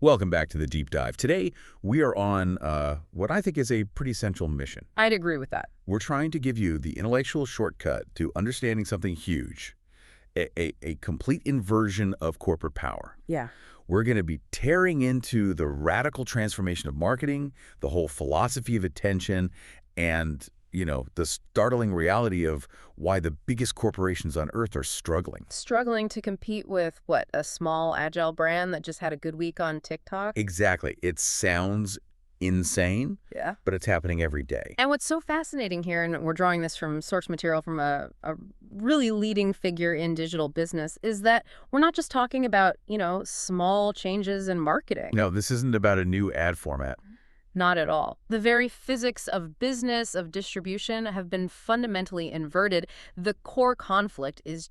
Welcome back to the Deep Dive. Today, we are on what I think is a pretty central mission. I'd agree with that. We're trying to give you the intellectual shortcut to understanding something huge, a complete inversion of corporate power. Yeah. We're going to be tearing into the radical transformation of marketing, the whole philosophy of attention, and, the startling reality of why the biggest corporations on earth are struggling. Struggling to compete with, what, a small, agile brand that just had a good week on TikTok? Exactly. It sounds insane, Yeah. but it's happening every day. And what's so fascinating here, and we're drawing this from source material from a really leading figure in digital business, is that we're not just talking about, small changes in marketing. No, this isn't about a new ad format. Not at all. The very physics of business, of distribution, have been fundamentally inverted. The core conflict is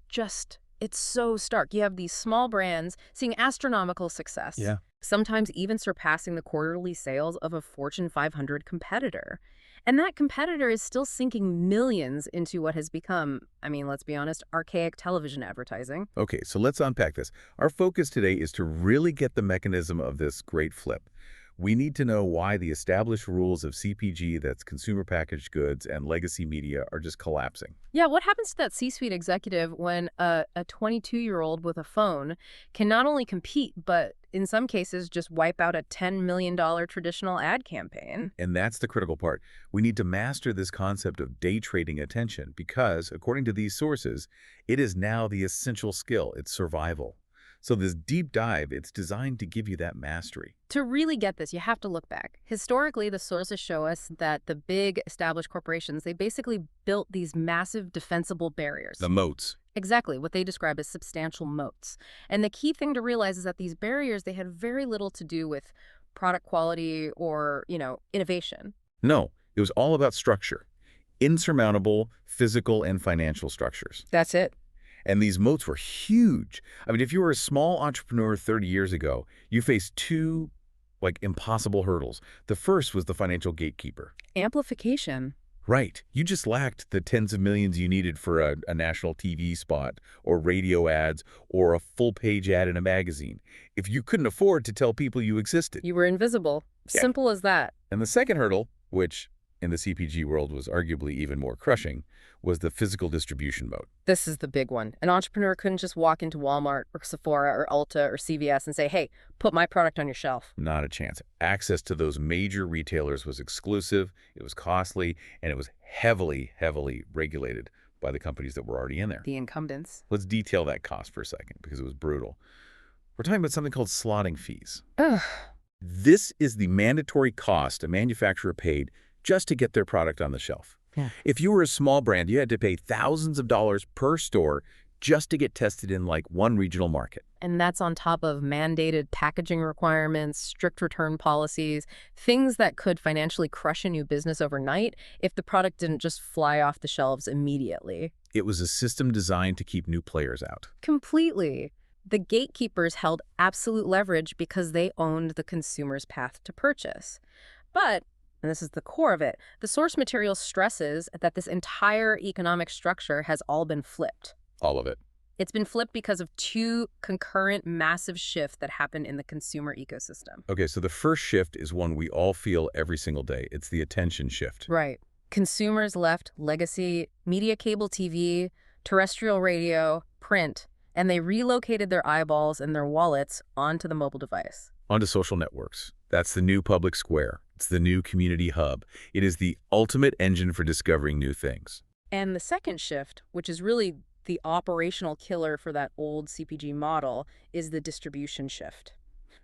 it's so stark. You have these small brands seeing astronomical success. Yeah. Sometimes even surpassing the quarterly sales of a Fortune 500 competitor. And that competitor is still sinking millions into what has become, let's be honest, archaic television advertising. Okay, so let's unpack this. Our focus today is to really get the mechanism of this great flip. We need to know why the established rules of CPG, that's consumer packaged goods, and legacy media are just collapsing. Yeah, what happens to that C-suite executive when a 22-year-old with a phone can not only compete, but in some cases just wipe out a $10 million traditional ad campaign? And that's the critical part. We need to master this concept of day trading attention because, according to these sources, it is now the essential skill. It's survival. So this deep dive, it's designed to give you that mastery. To really get this, you have to look back. Historically, the sources show us that the big established corporations, they basically built these massive defensible barriers. The moats. Exactly, what they describe as substantial moats. And the key thing to realize is that these barriers, they had very little to do with product quality or, innovation. No, it was all about structure. Insurmountable physical and financial structures. That's it. And these moats were huge. If you were a small entrepreneur 30 years ago, you faced two, impossible hurdles. The first was the financial gatekeeper. Amplification. Right. You just lacked the tens of millions you needed for a national TV spot or radio ads or a full-page ad in a magazine. If you couldn't afford to tell people you existed. You were invisible. Yeah. Simple as that. And the second hurdle, which in the CPG world was arguably even more crushing, was the physical distribution mode. This is the big one. An entrepreneur couldn't just walk into Walmart or Sephora or Ulta or CVS and say, hey, put my product on your shelf. Not a chance. Access to those major retailers was exclusive, it was costly, and it was heavily, heavily regulated by the companies that were already in there. The incumbents. Let's detail that cost for a second because it was brutal. We're talking about something called slotting fees. Ugh. This is the mandatory cost a manufacturer paid just to get their product on the shelf. Yeah. If you were a small brand, you had to pay thousands of dollars per store just to get tested in one regional market. And that's on top of mandated packaging requirements, strict return policies, things that could financially crush a new business overnight if the product didn't just fly off the shelves immediately. It was a system designed to keep new players out. Completely. The gatekeepers held absolute leverage because they owned the consumer's path to purchase. But and this is the core of it, the source material stresses that this entire economic structure has all been flipped. All of it. It's been flipped because of two concurrent massive shifts that happen in the consumer ecosystem. Okay, so the first shift is one we all feel every single day. It's the attention shift. Right. Consumers left legacy, media cable TV, terrestrial radio, print, and they relocated their eyeballs and their wallets onto the mobile device. Onto social networks. That's the new public square. It's the new community hub. It is the ultimate engine for discovering new things. And the second shift, which is really the operational killer for that old CPG model, is the distribution shift.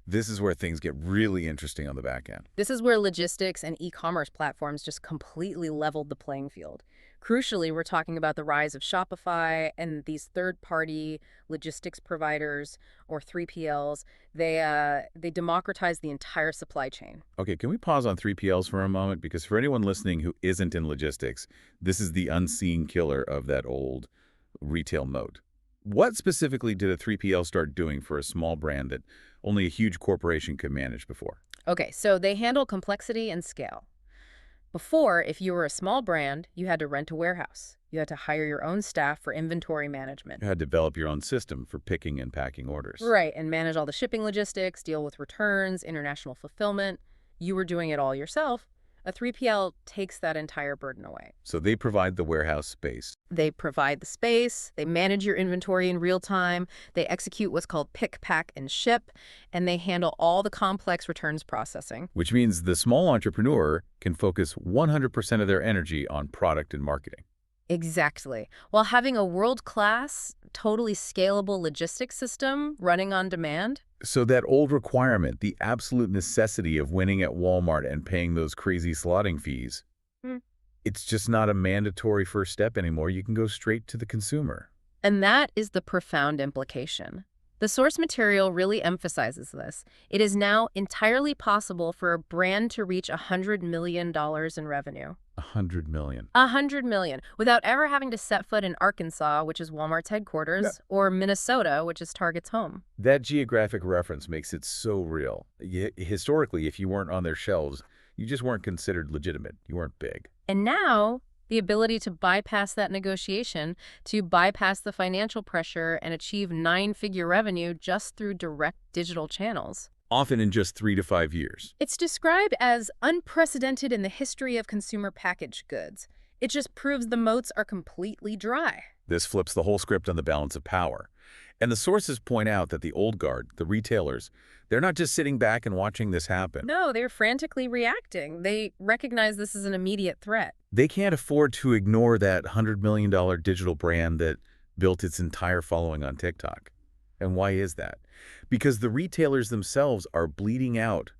This is where things get really interesting on the back end. This is where logistics and e-commerce platforms just completely leveled the playing field. Crucially, we're talking about the rise of Shopify and these third-party logistics providers, or 3PLs. They democratized the entire supply chain. Okay, can we pause on 3PLs for a moment? Because for anyone listening who isn't in logistics, this is the unseen killer of that old retail mode. What specifically did a 3PL start doing for a small brand that only a huge corporation could manage before? Okay, so they handle complexity and scale. Before, if you were a small brand, you had to rent a warehouse. You had to hire your own staff for inventory management. You had to develop your own system for picking and packing orders. Right, and manage all the shipping logistics, deal with returns, international fulfillment. You were doing it all yourself. A 3PL takes that entire burden away. So they provide the warehouse space, They provide the space, they manage your inventory in real time, they execute what's called pick, pack, and ship, and they handle all the complex returns processing. which means the small entrepreneur can focus 100% of their energy on product and marketing. Exactly. While having a world-class, totally scalable logistics system running on demand. So that old requirement, the absolute necessity of winning at Walmart and paying those crazy slotting fees, Hmm. it's just not a mandatory first step anymore. You can go straight to the consumer. And that is the profound implication. The source material really emphasizes this. It is now entirely possible for a brand to reach $100 million in revenue. 100 million. 100 million, without ever having to set foot in Arkansas, which is Walmart's headquarters, Yeah. or Minnesota, which is Target's home. That geographic reference makes it so real. Historically, if you weren't on their shelves, you just weren't considered legitimate. You weren't big. And now, the ability to bypass that negotiation, to bypass the financial pressure and achieve nine-figure revenue just through direct digital channels. Often in just 3 to 5 years. It's described as unprecedented in the history of consumer packaged goods. It just proves the moats are completely dry. This flips the whole script on the balance of power. And the sources point out that the old guard, the retailers, they're not just sitting back and watching this happen. No, they're frantically reacting. They recognize this is an immediate threat. They can't afford to ignore that $100 million digital brand that built its entire following on TikTok. And why is that? Because the retailers themselves are bleeding out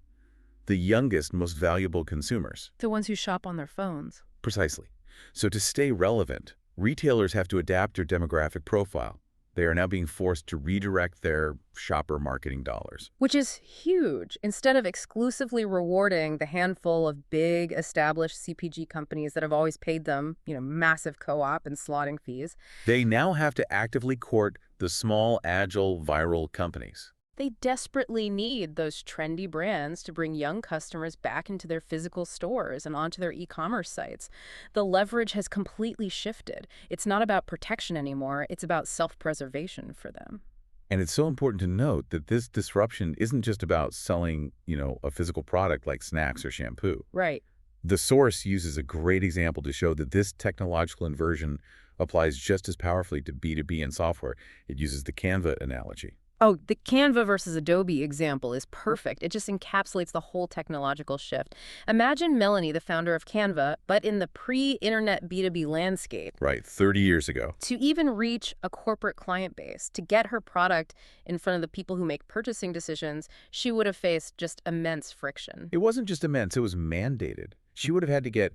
the youngest, most valuable consumers. The ones who shop on their phones. Precisely. So to stay relevant, retailers have to adapt their demographic profile. They are now being forced to redirect their shopper marketing dollars. Which is huge. Instead of exclusively rewarding the handful of big, established CPG companies that have always paid them, massive co-op and slotting fees, They now have to actively court the small, agile, viral companies. they desperately need those trendy brands to bring young customers back into their physical stores and onto their e-commerce sites. The leverage has completely shifted. It's not about protection anymore. It's about self-preservation for them. And it's so important to note that this disruption isn't just about selling, a physical product like snacks or shampoo. Right. The source uses a great example to show that this technological inversion applies just as powerfully to B2B and software. It uses the Canva analogy. Oh, the Canva versus Adobe example is perfect. It just encapsulates the whole technological shift. Imagine Melanie, the founder of Canva, but in the pre-internet B2B landscape. Right, 30 years ago. To even reach a corporate client base, to get her product in front of the people who make purchasing decisions, she would have faced just immense friction. It wasn't just immense, it was mandated. She would have had to get,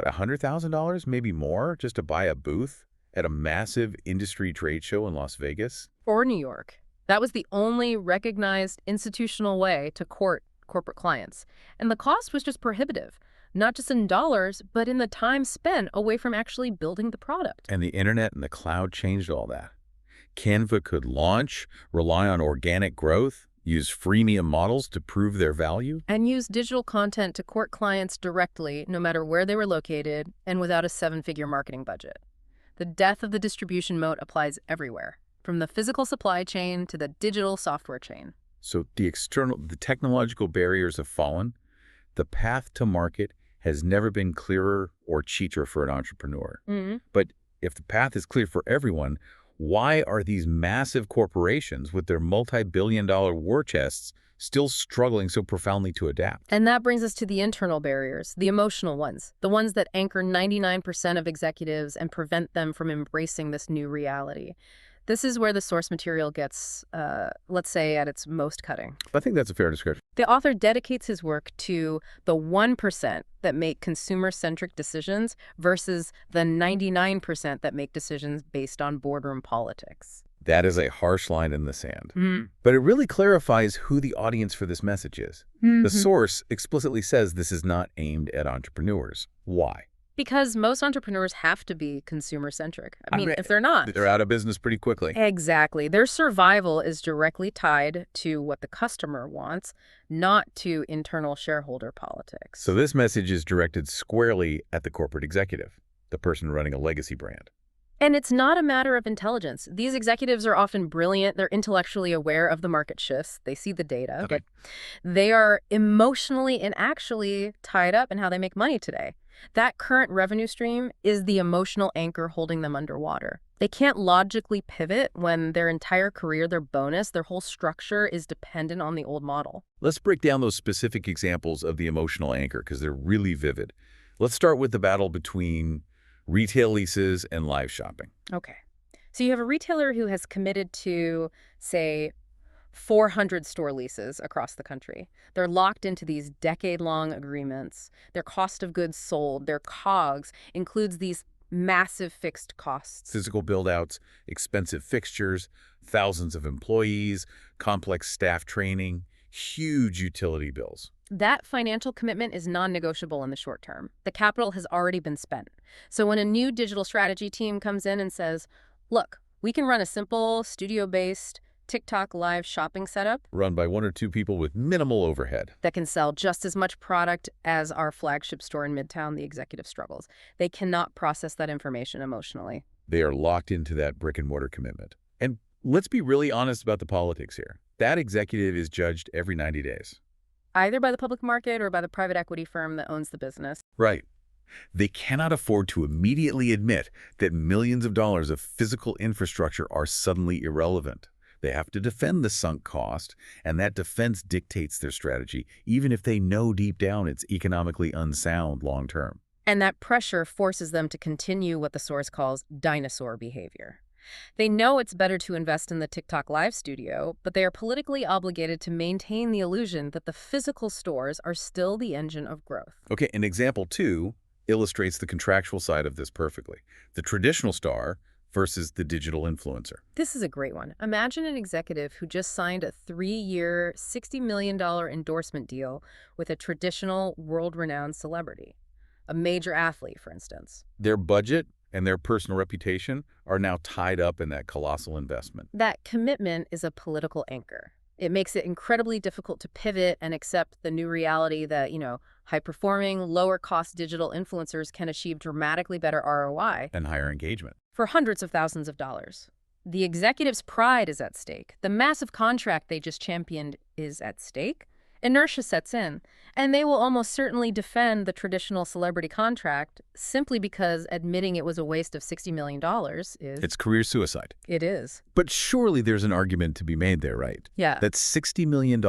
$100,000, maybe more, just to buy a booth at a massive industry trade show in Las Vegas? Or New York. That was the only recognized institutional way to court corporate clients. And the cost was just prohibitive, not just in dollars, but in the time spent away from actually building the product. And the internet and the cloud changed all that. Canva could launch, rely on organic growth, use freemium models to prove their value. And use digital content to court clients directly, no matter where they were located, and without a seven-figure marketing budget. The death of the distribution moat applies everywhere, from the physical supply chain to the digital software chain. So the technological barriers have fallen. The path to market has never been clearer or cheaper for an entrepreneur. But if the path is clear for everyone, why are these massive corporations with their multi-billion-dollar war chests still struggling so profoundly to adapt? And that brings us to the internal barriers, the emotional ones, the ones that anchor 99% of executives and prevent them from embracing this new reality. This is where the source material gets, let's say, at its most cutting. I think that's a fair description. The author dedicates his work to the 1% that make consumer-centric decisions versus the 99% that make decisions based on boardroom politics. That is a harsh line in the sand. But it really clarifies who the audience for this message is. The source explicitly says this is not aimed at entrepreneurs. Why? Because most entrepreneurs have to be consumer-centric. I I mean, mean, if they're not, they're out of business pretty quickly. exactly. Their survival is directly tied to what the customer wants, not to internal shareholder So politics. this message is directed squarely at the corporate executive, the person running a legacy brand. And it's not a matter of intelligence. These executives are often brilliant. They're intellectually aware of the market shifts. They see the data, Okay. but they are emotionally and actually tied up in how they make money today. That current revenue stream is the emotional anchor holding them underwater. They can't logically pivot when their entire career, their bonus, their whole structure is dependent on the old model. Let's break down those specific examples of the emotional anchor because they're really vivid. Let's start with the battle between retail leases and live shopping. Okay. So you have a retailer who has committed to, say, 400 store leases across the country. They're locked into these decade-long agreements. Their cost of goods sold, their COGS, includes these massive fixed costs. Physical build-outs, expensive fixtures, thousands of employees, complex staff training, huge utility bills. That financial commitment is non-negotiable in the short term. The capital has already been spent. So when a new digital strategy team comes in and says, look, we can run a simple studio-based TikTok live shopping setup Run by one or two people with minimal overhead. that can sell just as much product as our flagship store in Midtown, the executive struggles. They cannot process that information emotionally. They are locked into that brick-and-mortar commitment. And let's be really honest about the politics here. That executive is judged every 90 days. Either by the public market or by the private equity firm that owns the business. Right. They cannot afford to immediately admit that millions of dollars of physical infrastructure are suddenly irrelevant. They have to defend the sunk cost, and that defense dictates their strategy, even if they know deep down it's economically unsound long term. And that pressure forces them to continue what the source calls dinosaur behavior. They know it's better to invest in the TikTok live studio, but they are politically obligated to maintain the illusion that the physical stores are still the engine of growth. Okay, and example 2 illustrates the contractual side of this perfectly. The traditional star versus the digital influencer. This is a great one. Imagine an executive who just signed a 3-year, $60 million endorsement deal with a traditional, world-renowned celebrity, a major athlete, for instance. Their budget and their personal reputation are now tied up in that colossal investment. That commitment is a political anchor. It makes it incredibly difficult to pivot and accept the new reality that, high-performing, lower-cost digital influencers can achieve dramatically better ROI And higher engagement. for hundreds of thousands of dollars. The executive's pride is at stake. The massive contract they just championed is at stake. Inertia sets in, and they will almost certainly defend the traditional celebrity contract simply because admitting it was a waste of $60 million is... It's career suicide. It is. But surely there's an argument to be made there, right? Yeah. That $60 million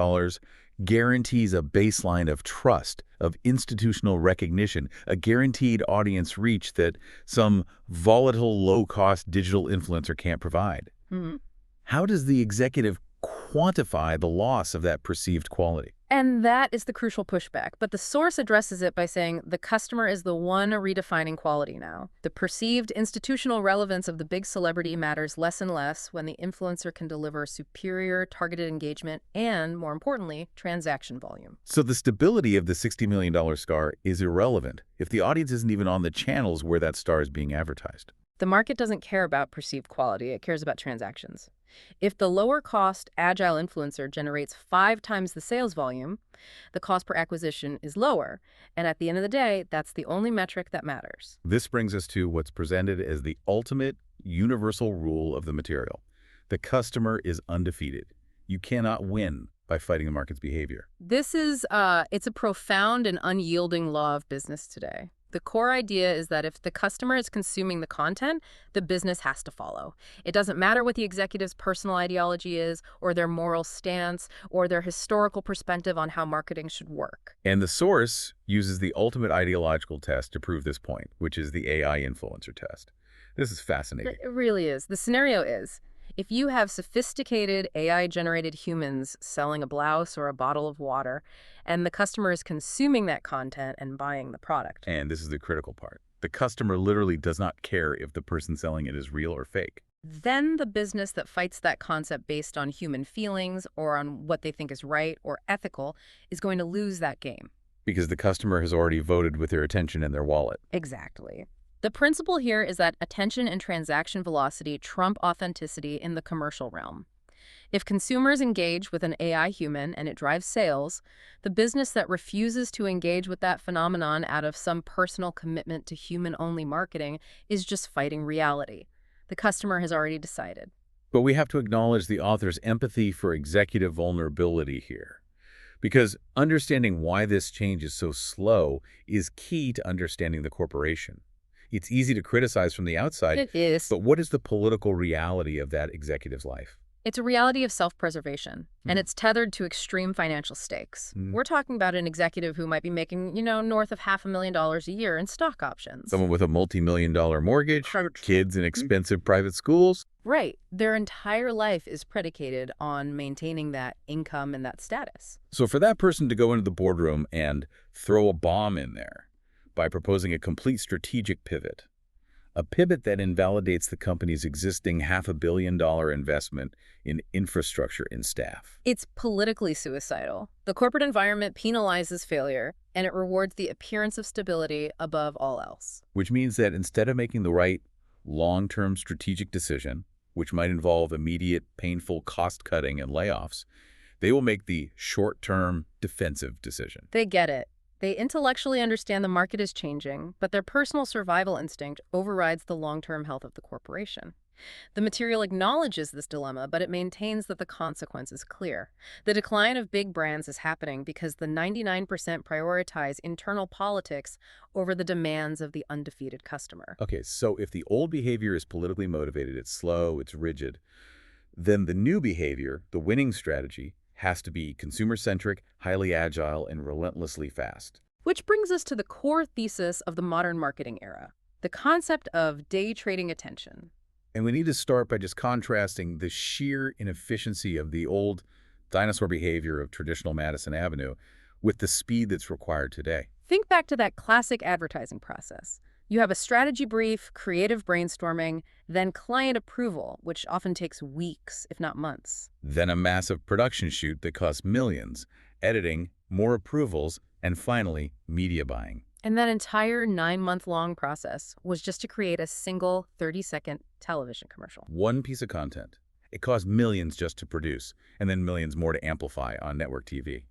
guarantees a baseline of trust, of institutional recognition, a guaranteed audience reach that some volatile, low-cost digital influencer can't provide. Mhm. How does the executive quantify the loss of that perceived quality? And that is the crucial pushback. But the source addresses it by saying the customer is the one redefining quality now. The perceived institutional relevance of the big celebrity matters less and less when the influencer can deliver superior targeted engagement and, more importantly, transaction volume. So the stability of the $60 million star is irrelevant if the audience isn't even on the channels where that star is being advertised. The market doesn't care about perceived quality, it cares about transactions. If the lower-cost, agile influencer generates 5 times the sales volume, the cost per acquisition is lower, and at the end of the day, that's the only metric that matters. This brings us to what's presented as the ultimate universal rule of the material. The customer is undefeated. You cannot win by fighting the market's behavior. This is, it's a profound and unyielding law of business today. The core idea is that if the customer is consuming the content, the business has to follow. It doesn't matter what the executive's personal ideology is, or their moral stance, or their historical perspective on how marketing should work. And the source uses the ultimate ideological test to prove this point, which is the AI influencer test. This is fascinating. It really is. The scenario is, if you have sophisticated AI-generated humans selling a blouse or a bottle of water, and the customer is consuming that content and buying the product. And this is the critical part. The customer literally does not care if the person selling it is real or fake. Then the business that fights that concept based on human feelings or on what they think is right or ethical is going to lose that game. because the customer has already voted with their attention and their wallet. Exactly. The principle here is that attention and transaction velocity trump authenticity in the commercial realm. If consumers engage with an AI human and it drives sales, the business that refuses to engage with that phenomenon out of some personal commitment to human-only marketing is just fighting reality. The customer has already decided. But we have to acknowledge the author's empathy for executive vulnerability here, because understanding why this change is so slow is key to understanding the corporation. It's easy to criticize from the outside, It is. but what is the political reality of that executive's life? It's a reality of self-preservation, and Hmm. it's tethered to extreme financial stakes. Hmm. We're talking about an executive who might be making, north of $500,000 a year in stock options. Someone with a multi-million-dollar mortgage, kids in expensive private schools. Right. Their entire life is predicated on maintaining that income and that status. So for that person to go into the boardroom and throw a bomb in there by proposing a complete strategic pivot, a pivot that invalidates the company's existing $500 million investment in infrastructure and staff. It's politically suicidal. The corporate environment penalizes failure, and it rewards the appearance of stability above all else. Which means that instead of making the right long-term strategic decision, which might involve immediate, painful cost-cutting and layoffs, they will make the short-term defensive decision. They get it. They intellectually understand the market is changing, but their personal survival instinct overrides the long-term health of the corporation. The material acknowledges this dilemma, but it maintains that the consequence is clear. The decline of big brands is happening because the 99% prioritize internal politics over the demands of the undefeated customer. Okay, so if the old behavior is politically motivated, it's slow, it's rigid, then the new behavior, the winning strategy, has to be consumer-centric, highly agile, and relentlessly fast. Which brings us to the core thesis of the modern marketing era, the concept of day trading attention. And we need to start by just contrasting the sheer inefficiency of the old dinosaur behavior of traditional Madison Avenue with the speed that's required today. Think back to that classic advertising process. You have a strategy brief, creative brainstorming, then client approval, which often takes weeks, if not months. Then a massive production shoot that costs millions, editing, more approvals, and finally, media buying. And that entire 9-month-long process was just to create a single 30-second television commercial. One piece of content. It costs millions just to produce, and then millions more to amplify on network TV.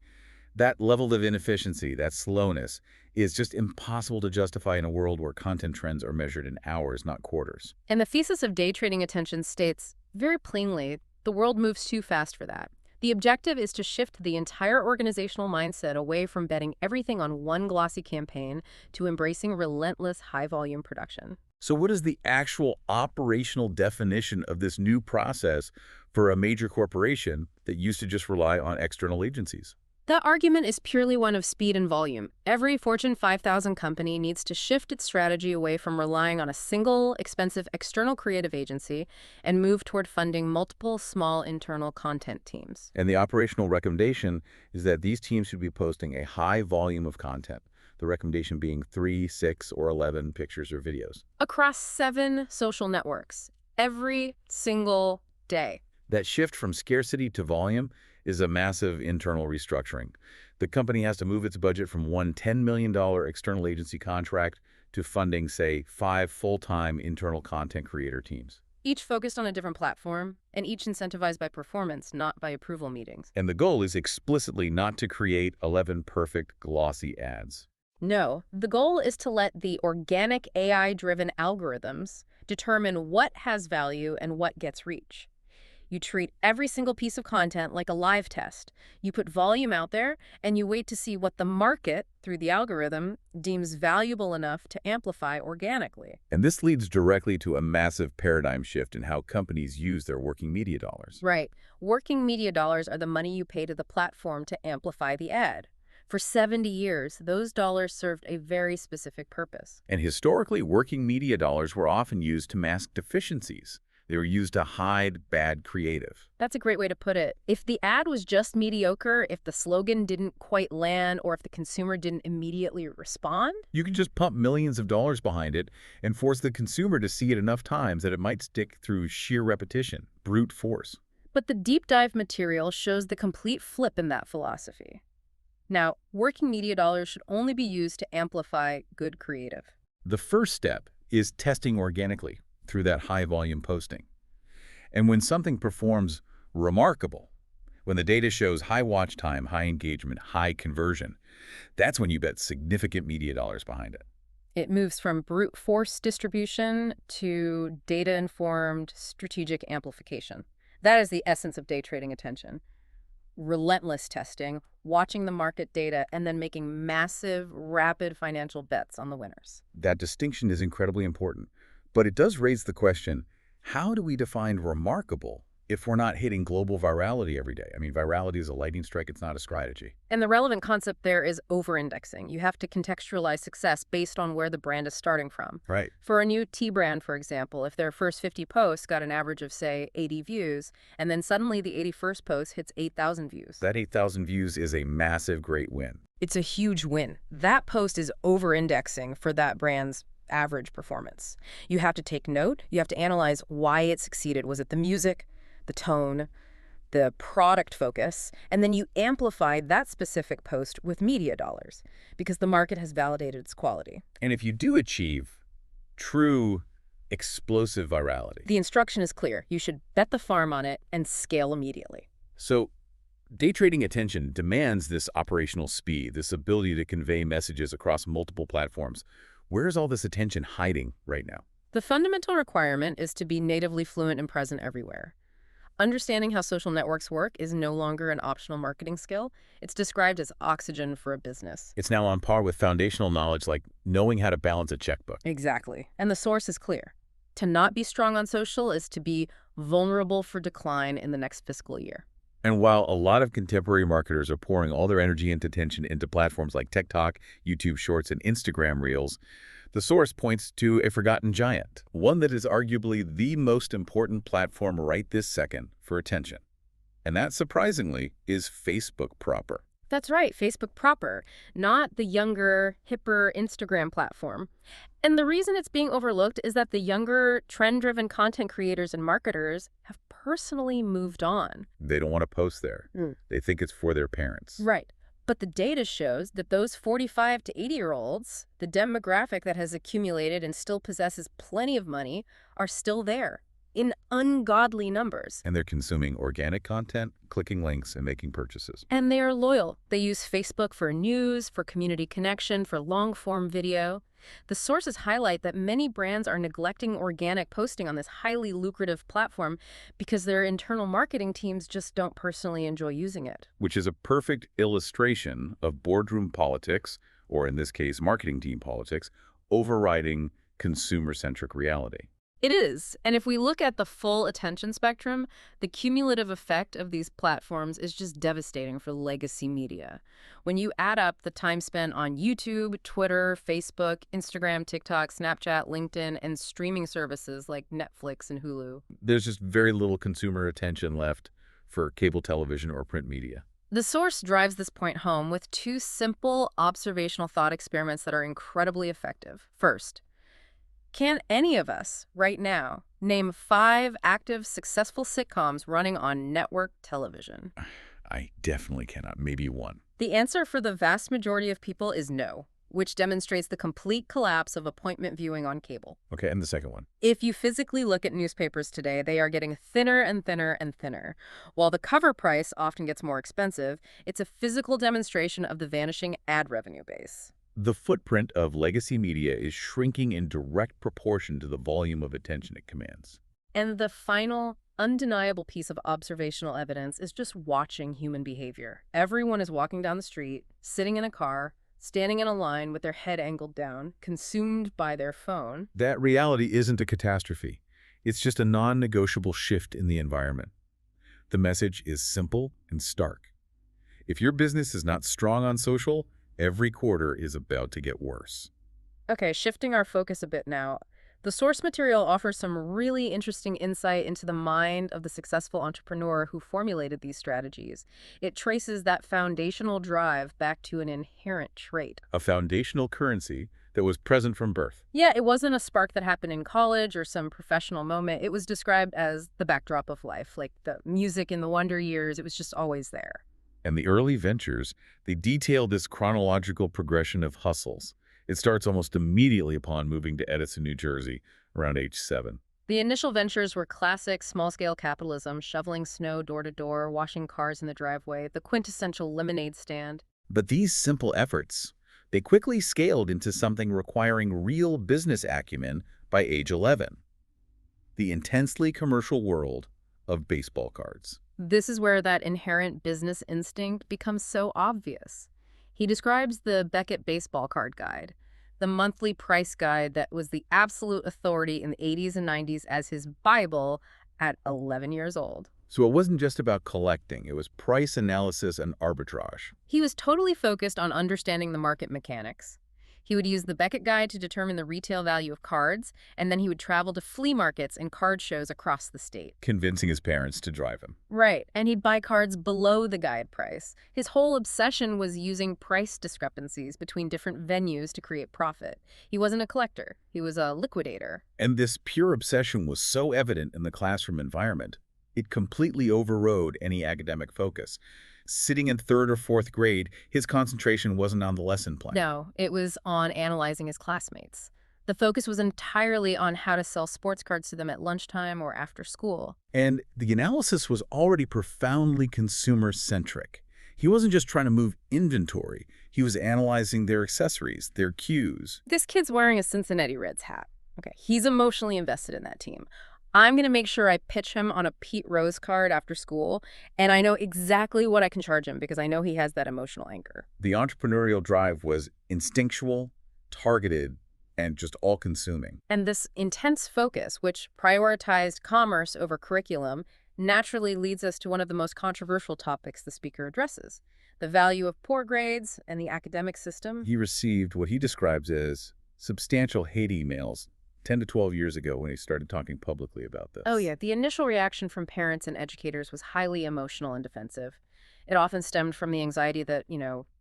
That level of inefficiency, that slowness, is just impossible to justify in a world where content trends are measured in hours, not quarters. And the thesis of day trading attention states, very plainly, the world moves too fast for that. The objective is to shift the entire organizational mindset away from betting everything on one glossy campaign to embracing relentless high-volume production. So what is the actual operational definition of this new process for a major corporation that used to just rely on external agencies? The argument is purely one of speed and volume. Every Fortune 5000 company needs to shift its strategy away from relying on a single, expensive external creative agency and move toward funding multiple small internal content teams. And the operational recommendation is that these teams should be posting a high volume of content, the recommendation being 3, 6, or 11 pictures or videos. Across 7 social networks, every single day. That shift from scarcity to volume is a massive internal restructuring. The company has to move its budget from one $10 million external agency contract to funding, say, 5 full-time internal content creator teams. Each focused on a different platform, and each incentivized by performance, not by approval meetings. And the goal is explicitly not to create 11 perfect, glossy ads. No, the goal is to let the organic AI-driven algorithms determine what has value and what gets reach. You treat every single piece of content like a live test. You put volume out there, and you wait to see what the market, through the algorithm, deems valuable enough to amplify organically. And this leads directly to a massive paradigm shift in how companies use their working media dollars. Right. Working media dollars are the money you pay to the platform to amplify the ad. For 70 years, those dollars served a very specific purpose. And historically, working media dollars were often used to mask deficiencies. They were used to hide bad creative. That's a great way to put it. If the ad was just mediocre, if the slogan didn't quite land, or if the consumer didn't immediately respond, You can just pump millions of dollars behind it and force the consumer to see it enough times that it might stick through sheer repetition, brute force. but the deep dive material shows the complete flip in that philosophy. Now, working media dollars should only be used to amplify good creative. The first step is testing organically through that high-volume posting. And when something performs remarkable, when the data shows high watch time, high engagement, high conversion, that's when you bet significant media dollars behind it. It moves from brute force distribution to data-informed strategic amplification. That is the essence of day trading attention. Relentless testing, watching the market data, and then making massive, rapid financial bets on the winners. That distinction is incredibly important. But it does raise the question, how do we define remarkable if we're not hitting global virality every day? I mean, virality is a lightning strike, it's not a strategy. And the relevant concept there is over-indexing. You have to contextualize success based on where the brand is starting from. Right. For a new tea brand, for example, if their first 50 posts got an average of, say, 80 views, and then suddenly the 81st post hits 8,000 views. That 8,000 views is a massive, great win. It's a huge win. That post is over-indexing for that brand's average performance. You have to take note. You have to analyze why it succeeded. Was it the music, the tone, the product focus? And then you amplify that specific post with media dollars because the market has validated its quality. And if you do achieve true explosive virality. The instruction is clear. You should bet the farm on it and scale immediately. So day trading attention demands this operational speed, this ability to convey messages across multiple platforms. Where's all this attention hiding right now? The fundamental requirement is to be natively fluent and present everywhere. Understanding how social networks work is no longer an optional marketing skill. It's described as oxygen for a business. It's now on par with foundational knowledge like knowing how to balance a checkbook. Exactly. And the source is clear. To not be strong on social is to be vulnerable for decline in the next fiscal year. And while a lot of contemporary marketers are pouring all their energy and attention into platforms like TikTok, YouTube Shorts, and Instagram Reels, the source points to a forgotten giant, one that is arguably the most important platform right this second for attention. And that, surprisingly, is Facebook proper. That's right, Facebook proper, not the younger, hipper Instagram platform. And the reason it's being overlooked is that the younger, trend-driven content creators and marketers have personally moved on. They don't want to post there. They think it's for their parents. Right. But the data shows that those 45 to 80-year-olds, the demographic that has accumulated and still possesses plenty of money, are still there in ungodly numbers. And they're consuming organic content, clicking links, and making purchases. And they are loyal. They use Facebook for news, for community connection, for long-form video. The sources highlight that many brands are neglecting organic posting on this highly lucrative platform because their internal marketing teams just don't personally enjoy using it. Which is a perfect illustration of boardroom politics, or in this case, marketing team politics, overriding consumer-centric reality. It is. And if we look at the full attention spectrum, the cumulative effect of these platforms is just devastating for legacy media. When you add up the time spent on YouTube, Twitter, Facebook, Instagram, TikTok, Snapchat, LinkedIn, and streaming services like Netflix and Hulu, There's just very little consumer attention left for cable television or print media. the source drives this point home with two simple observational thought experiments that are incredibly effective. First, can any of us, right now, name 5 active, successful sitcoms running on network television? I definitely cannot. Maybe one. The answer for the vast majority of people is no, which demonstrates the complete collapse of appointment viewing on cable. Okay, and the second one. If you physically look at newspapers today, they are getting thinner and thinner and thinner. While the cover price often gets more expensive, it's a physical demonstration of the vanishing ad revenue base. The footprint of legacy media is shrinking in direct proportion to the volume of attention it commands. And the final, undeniable piece of observational evidence is just watching human behavior. Everyone is walking down the street, sitting in a car, standing in a line with their head angled down, consumed by their phone. That reality isn't a catastrophe. It's just a non-negotiable shift in the environment. The message is simple and stark. If your business is not strong on social, every quarter is about to get worse. Okay, shifting our focus a bit now. The source material offers some really interesting insight into the mind of the successful entrepreneur who formulated these strategies. It traces that foundational drive back to an inherent trait. A foundational currency that was present from birth. Yeah, it wasn't a spark that happened in college or some professional moment. It was described as the backdrop of life, like the music in the Wonder Years. It was just always there. And the early ventures, they detail this chronological progression of hustles. It starts almost immediately upon moving to Edison, New Jersey, around age 7. The initial ventures were classic small-scale capitalism, shoveling snow door to door, washing cars in the driveway, the quintessential lemonade stand. But these simple efforts, they quickly scaled into something requiring real business acumen by age 11. The intensely commercial world of baseball cards. This is where that inherent business instinct becomes so obvious. He describes the Beckett Baseball Card Guide, the monthly price guide that was the absolute authority in the 80s and 90s, as his Bible at 11 years old. So it wasn't just about collecting, it was price analysis and arbitrage. He was totally focused on understanding the market mechanics. He would use the Beckett Guide to determine the retail value of cards, and then he would travel to flea markets and card shows across the state. Convincing his parents to drive him. Right, and he'd buy cards below the guide price. His whole obsession was using price discrepancies between different venues to create profit. He wasn't a collector, he was a liquidator. And this pure obsession was so evident in the classroom environment, it completely overrode any academic focus. Sitting in 3rd or 4th grade, his concentration wasn't on the lesson plan. No, it was on analyzing his classmates. The focus was entirely on how to sell sports cards to them at lunchtime or after school. And the analysis was already profoundly consumer-centric. He wasn't just trying to move inventory. He was analyzing their accessories, their cues. This kid's wearing a Cincinnati Reds hat. Okay, he's emotionally invested in that team. I'm going to make sure I pitch him on a Pete Rose card after school, and I know exactly what I can charge him because I know he has that emotional anchor. The entrepreneurial drive was instinctual, targeted, and just all-consuming. And this intense focus, which prioritized commerce over curriculum, naturally leads us to one of the most controversial topics the speaker addresses: the value of poor grades and the academic system. He received what he describes as substantial hate emails 10 to 12 years ago when he started talking publicly about this. Oh yeah, the initial reaction from parents and educators was highly emotional and defensive. It often stemmed from the anxiety that,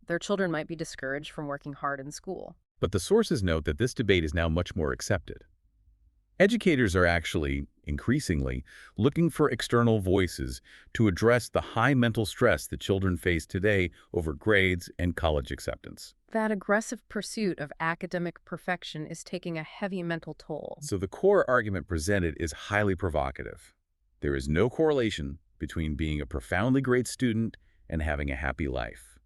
their children might be discouraged from working hard in school. But the sources note that this debate is now much more accepted. Educators are actually, increasingly, looking for external voices to address the high mental stress that children face today over grades and college acceptance. That aggressive pursuit of academic perfection is taking a heavy mental toll. So the core argument presented is highly provocative. There is no correlation between being a profoundly great student and having a happy life,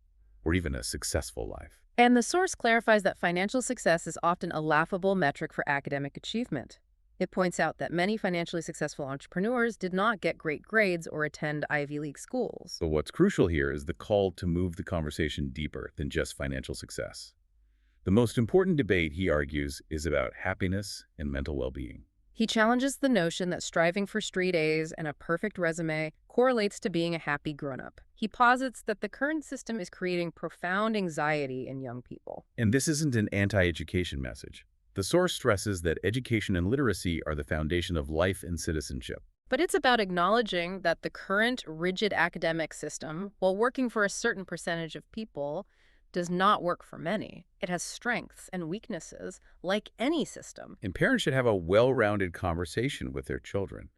or even a successful life. And the source clarifies that financial success is often a laughable metric for academic achievement. It points out that many financially successful entrepreneurs did not get great grades or attend Ivy League schools. So what's crucial here is the call to move the conversation deeper than just financial success. The most important debate, he argues, is about happiness and mental well-being. He challenges the notion that striving for straight A's and a perfect resume correlates to being a happy grown-up. He posits that the current system is creating profound anxiety in young people. And this isn't an anti-education message. The source stresses that education and literacy are the foundation of life and citizenship. But it's about acknowledging that the current rigid academic system, while working for a certain percentage of people, does not work for many. It has strengths and weaknesses, like any system. And parents should have a well-rounded conversation with their children,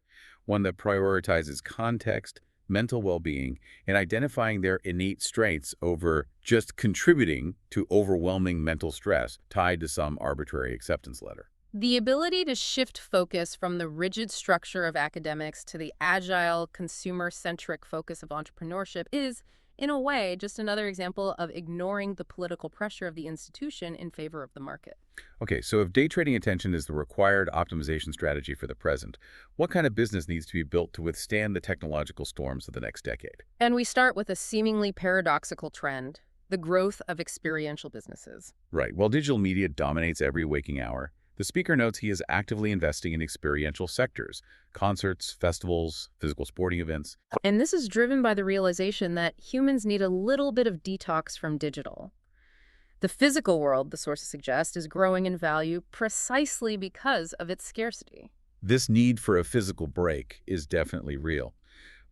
one that prioritizes context, mental well-being, and identifying their innate strengths over just contributing to overwhelming mental stress tied to some arbitrary acceptance letter. The ability to shift focus from the rigid structure of academics to the agile, consumer-centric focus of entrepreneurship is, in a way, just another example of ignoring the political pressure of the institution in favor of the market. Okay, so if day trading attention is the required optimization strategy for the present, what kind of business needs to be built to withstand the technological storms of the next decade? And we start with a seemingly paradoxical trend: the growth of experiential businesses. Right. While digital media dominates every waking hour, the speaker notes he is actively investing in experiential sectors: concerts, festivals, physical sporting events. And this is driven by the realization that humans need a little bit of detox from digital. The physical world, the sources suggest, is growing in value precisely because of its scarcity. This need for a physical break is definitely real.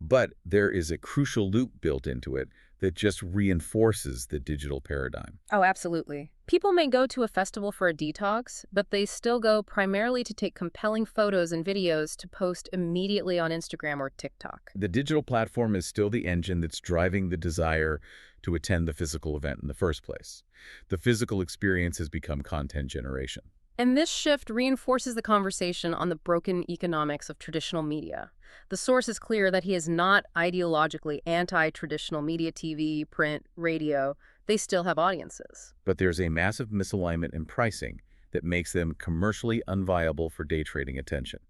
But there is a crucial loop built into it: that just reinforces the digital paradigm. Oh, absolutely. People may go to a festival for a detox, but they still go primarily to take compelling photos and videos to post immediately on Instagram or TikTok. The digital platform is still the engine that's driving the desire to attend the physical event in the first place. The physical experience has become content generation. And this shift reinforces the conversation on the broken economics of traditional media. The source is clear that he is not ideologically anti-traditional media, TV, print, radio. They still have audiences. But there's a massive misalignment in pricing that makes them commercially unviable for day trading attention.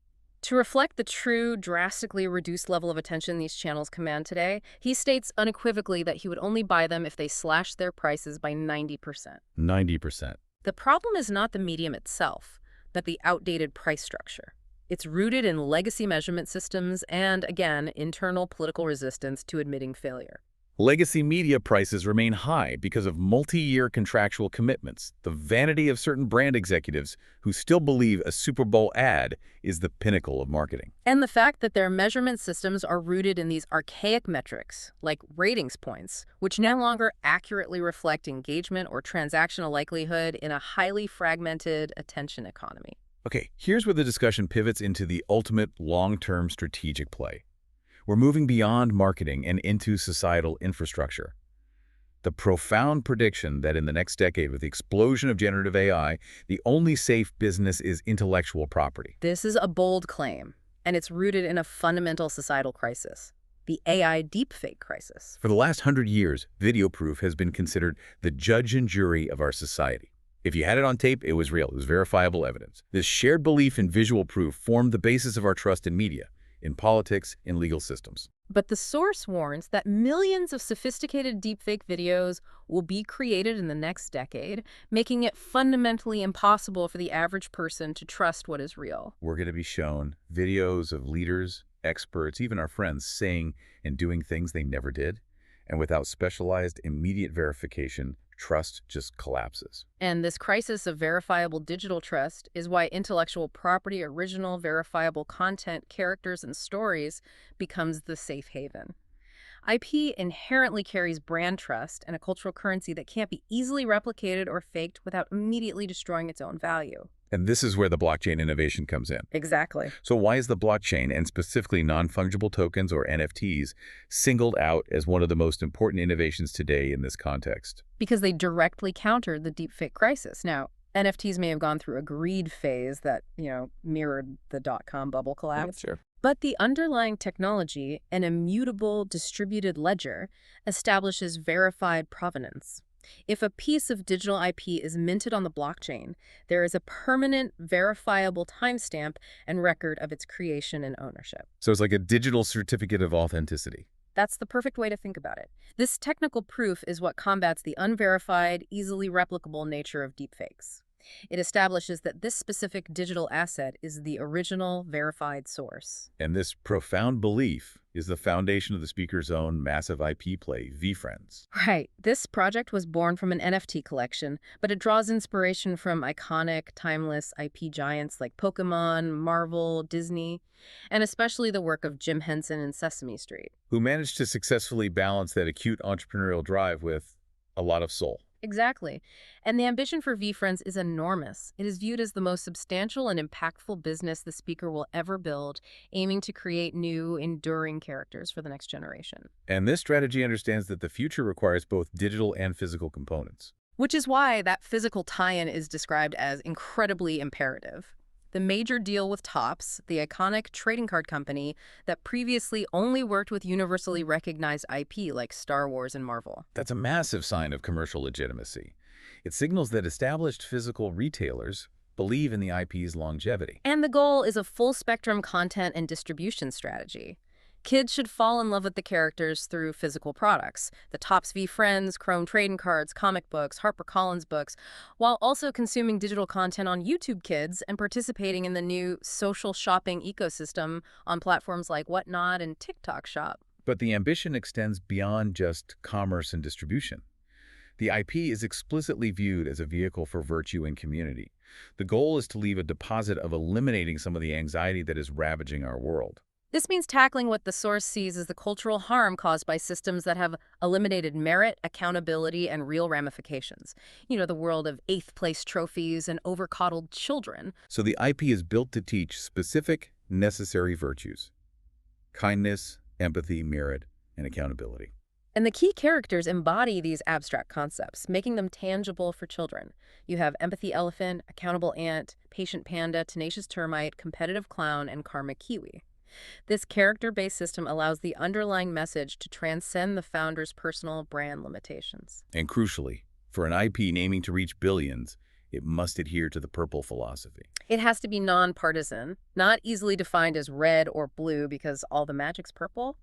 To reflect the true, drastically reduced level of attention these channels command today, he states unequivocally that he would only buy them if they slashed their prices by 90%. 90%. The problem is not the medium itself, but the outdated price structure. It's rooted in legacy measurement systems and, again, internal political resistance to admitting failure. Legacy media prices remain high because of multi-year contractual commitments, the vanity of certain brand executives who still believe a Super Bowl ad is the pinnacle of marketing. And the fact that their measurement systems are rooted in these archaic metrics, like ratings points, which no longer accurately reflect engagement or transactional likelihood in a highly fragmented attention economy. Okay, here's where the discussion pivots into the ultimate long-term strategic play. We're moving beyond marketing and into societal infrastructure. The profound prediction that in the next decade, with the explosion of generative AI, the only safe business is intellectual property. This is a bold claim, and it's rooted in a fundamental societal crisis, the AI deepfake crisis. For the last 100 years, video proof has been considered the judge and jury of our society. If you had it on tape, it was real. It was verifiable evidence. This shared belief in visual proof formed the basis of our trust in media, in politics, in legal systems. But the source warns that millions of sophisticated deepfake videos will be created in the next decade, making it fundamentally impossible for the average person to trust what is real. We're going to be shown videos of leaders, experts, even our friends saying and doing things they never did. And without specialized, immediate verification, trust just collapses. And this crisis of verifiable digital trust is why intellectual property, original, verifiable content, characters, and stories becomes the safe haven. IP inherently carries brand trust and a cultural currency that can't be easily replicated or faked without immediately destroying its own value. And this is where the blockchain innovation comes in. Exactly. So why is the blockchain, and specifically non-fungible tokens or NFTs, singled out as one of the most important innovations today in this context? Because they directly countered the deepfake crisis. Now, NFTs may have gone through a greed phase that, mirrored the dot-com bubble collapse. Sure. But the underlying technology, an immutable distributed ledger, establishes verified provenance. If a piece of digital IP is minted on the blockchain, there is a permanent, verifiable timestamp and record of its creation and ownership. So it's like a digital certificate of authenticity. That's the perfect way to think about it. This technical proof is what combats the unverified, easily replicable nature of deepfakes. It establishes that this specific digital asset is the original verified source. And this profound belief is the foundation of the speaker's own massive IP play, VFriends. Right. This project was born from an NFT collection, but it draws inspiration from iconic, timeless IP giants like Pokemon, Marvel, Disney, and especially the work of Jim Henson and Sesame Street. Who managed to successfully balance that acute entrepreneurial drive with a lot of soul. Exactly. And the ambition for VFriends is enormous. It is viewed as the most substantial and impactful business the speaker will ever build, aiming to create new, enduring characters for the next generation. And this strategy understands that the future requires both digital and physical components. Which is why that physical tie-in is described as incredibly imperative. The major deal with Topps, the iconic trading card company that previously only worked with universally recognized IP like Star Wars and Marvel. That's a massive sign of commercial legitimacy. It signals that established physical retailers believe in the IP's longevity. And the goal is a full-spectrum content and distribution strategy. Kids should fall in love with the characters through physical products, the Topps VFriends, Chrome trading cards, comic books, HarperCollins books, while also consuming digital content on YouTube Kids and participating in the new social shopping ecosystem on platforms like Whatnot and TikTok Shop. But the ambition extends beyond just commerce and distribution. The IP is explicitly viewed as a vehicle for virtue and community. The goal is to leave a deposit of eliminating some of the anxiety that is ravaging our world. This means tackling what the source sees as the cultural harm caused by systems that have eliminated merit, accountability, and real ramifications. The world of eighth place trophies and overcoddled children. So the IP is built to teach specific, necessary virtues: kindness, empathy, merit, and accountability. And the key characters embody these abstract concepts, making them tangible for children. You have empathy elephant, accountable ant, patient panda, tenacious termite, competitive clown, and karmic kiwi. This character-based system allows the underlying message to transcend the founder's personal brand limitations. And crucially, for an IP aiming to reach billions, it must adhere to the purple philosophy. It has to be nonpartisan, not easily defined as red or blue because all the magic's purple.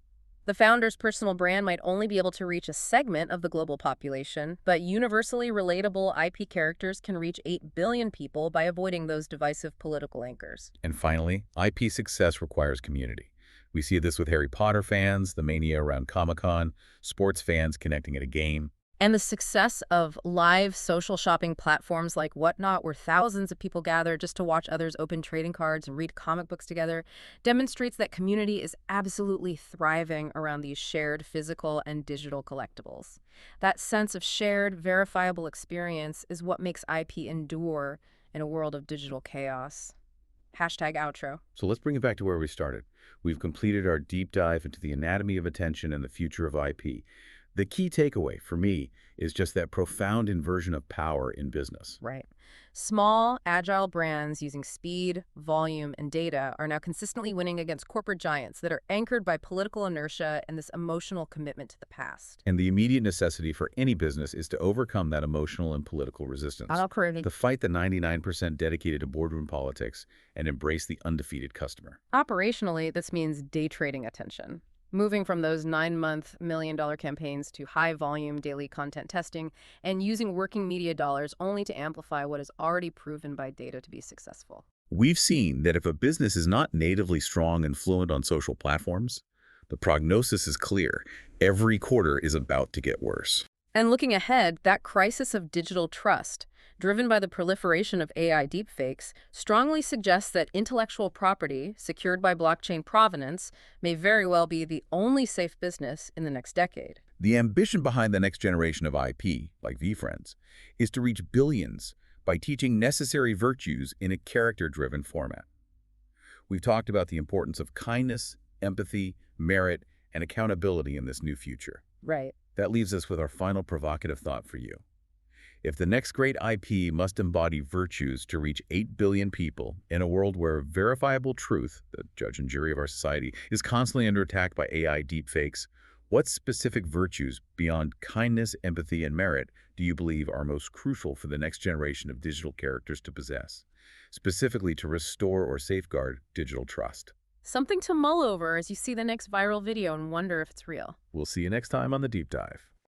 The founder's personal brand might only be able to reach a segment of the global population, but universally relatable IP characters can reach 8 billion people by avoiding those divisive political anchors. And finally, IP success requires community. We see this with Harry Potter fans, the mania around Comic-Con, sports fans connecting at a game. And the success of live social shopping platforms like Whatnot, where thousands of people gather just to watch others open trading cards and read comic books together, demonstrates that community is absolutely thriving around these shared physical and digital collectibles. That sense of shared, verifiable experience is what makes IP endure in a world of digital chaos. Hashtag outro. So let's bring it back to where we started. We've completed our deep dive into the anatomy of attention and the future of IP. The key takeaway for me is just that profound inversion of power in business. Right. Small, agile brands using speed, volume, and data are now consistently winning against corporate giants that are anchored by political inertia and this emotional commitment to the past. And the immediate necessity for any business is to overcome that emotional and political resistance, to fight the 99% dedicated to boardroom politics and embrace the undefeated customer. Operationally, this means day trading attention. Moving from those 9-month, million-dollar campaigns to high-volume daily content testing and using working media dollars only to amplify what is already proven by data to be successful. We've seen that if a business is not natively strong and fluent on social platforms, the prognosis is clear. Every quarter is about to get worse. And looking ahead, that crisis of digital trust, driven by the proliferation of AI deepfakes, strongly suggests that intellectual property, secured by blockchain provenance, may very well be the only safe business in the next decade. The ambition behind the next generation of IP, like VFriends, is to reach billions by teaching necessary virtues in a character-driven format. We've talked about the importance of kindness, empathy, merit, and accountability in this new future. Right. That leaves us with our final provocative thought for you. If the next great IP must embody virtues to reach 8 billion people in a world where verifiable truth, the judge and jury of our society, is constantly under attack by AI deepfakes, what specific virtues beyond kindness, empathy, and merit do you believe are most crucial for the next generation of digital characters to possess, specifically to restore or safeguard digital trust? Something to mull over as you see the next viral video and wonder if it's real. We'll see you next time on The Deep Dive.